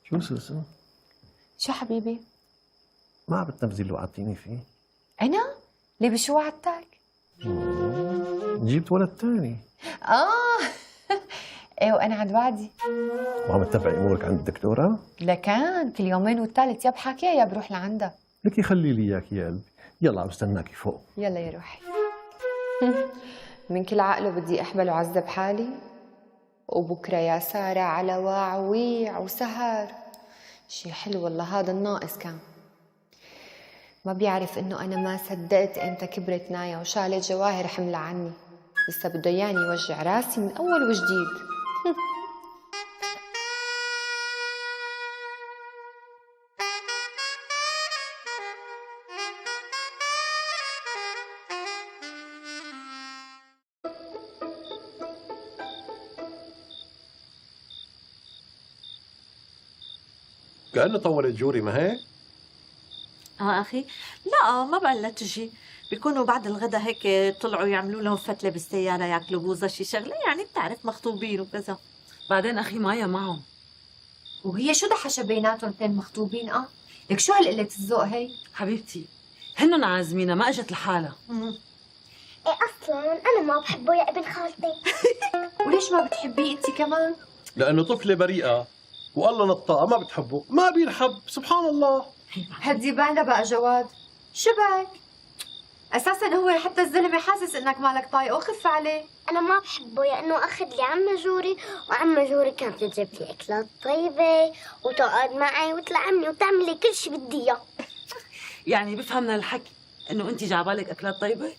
شو سوسو؟ شو حبيبي؟ ما عم بتنفذي اللي وعدتيني فيه؟ أنا؟ ليه بشو وعدتك؟ جبت ولد تاني ايه وأنا عند وعدي. وعم تتبعي امورك عند الدكتورة؟ لكان كل يومين والثالث يا بحكي يا بروح لعندها. لكي خلي لي اياك يا قلبي، يلا عم استناكي فوق. يلا يا روحي. من كل عقله بدي أحبل وعذب حالي، وبكرة يا سارة على واعويع وسهر. شي حلو والله، هذا الناقص كان. ما بيعرف إنه أنا ما صدقت إمتى كبرت نايا وشالت جواهر حملة عني. لسه بده ياني يوجع راسي من أول وجديد. كأنه طولت جوري ما هيك؟ أخي لا ما بقى تجي، بيكونوا بعد الغدا هيك طلعوا يعملوا لهم فتلة بالسيارة، ياكلوا بوظة شي شغلة، يعني بتعرف مخطوبين وكذا. بعدين أخي مايا معهم. وهي شو دحشة بيناتهم اثنين مخطوبين؟ لك شو هالقلة الذوق هي؟ حبيبتي هنن عازمينها، ما اجت لحالها. ايه اصلا انا ما بحبه يا ابن خالتي. وليش ما بتحبيه انت كمان؟ لأنه طفلة بريئة والله نطاقة ما بتحبه، ما بينحب، سبحان الله. هدي باينة بقى جواد. شو بك؟ اساسا هو حتى الزلمه حاسس انك مالك طايقه، خف عليه. انا ما بحبه لانه اخذ لي عمه جوري، وعمه جوري كانت تجيب لي اكلات طيبه وتقعد معي وتلعبني وتعمل لي كل شيء بدي اياه. يعني بفهم من الحكي انه انت جعبالك اكلات طيبه؟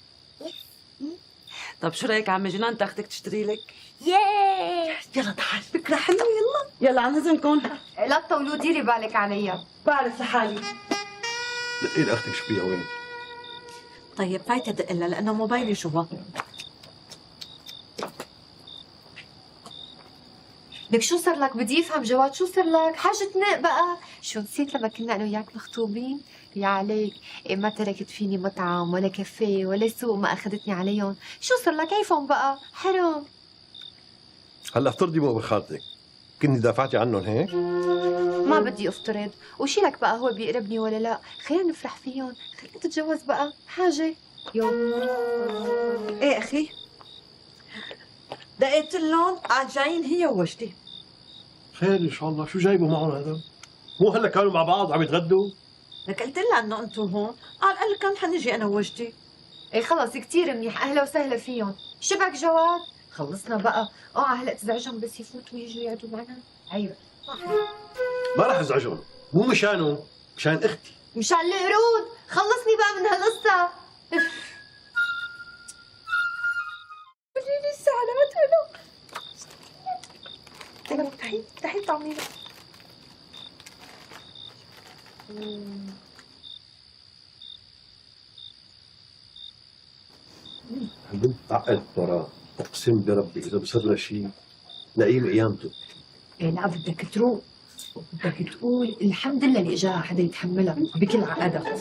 طب شو رايك عمي جنان تاخدك تشتري لك؟ ياه يلا تعال، فكره حلوه. يلا عن اذنكم. لا تطولوا، ديري بالك عليا. بعرف لحالي. دقي لي أختك شو فيها وين؟ طيب فايتة دق لها لأنه موبايلي جوا. لك شو صار لك؟ بدي افهم جواد، شو صار لك؟ حاجة تنق بقى. شو نسيت لما كنا انا وياك مخطوبين؟ يا عليك، إيه ما تركت فيني مطعم ولا كافيه ولا سوق ما اخذتني عليهم. شو صار لك؟ عيفهم بقى، حرام. هلا افترضي مو بخالتك، كني دافعتي عنهم هيك؟ ما بدي افترض، وشيلك بقى هو بيقربني ولا لا، خلينا نفرح فيهم، خلينا نتجوز بقى، حاجة يوم. إيه أخي دقيت لهم قاعد جايين هي ووجدي. خير إن شاء الله، شو جايبه معهم هذا؟ مو هلا كانوا مع بعض عم يتغدوا؟ لك قلت لها إنه أنتم هون، قال لك كان حنجي أنا ووجدي. ايه خلص كتير منيح، اهلا وسهلا فيهم. شبك جواد؟ خلصنا بقى، هلا تزعجهم بس يفوتوا ويجوا يقعدوا معنا. ايوه ما راح ازعجهم، مو مشانه، مشان اختي. مشان القرود، خلصني بقى من هالقصة. وريني السعلات هلا. يلا افتحي طعمينا. البنت تعقد ترى، اقسم بربي اذا بصير لها شيء نعيم قيامته. إيه لا بدك تروق، بدك تقول الحمد لله اللي اجاها حدا يتحملها بكل عقدها.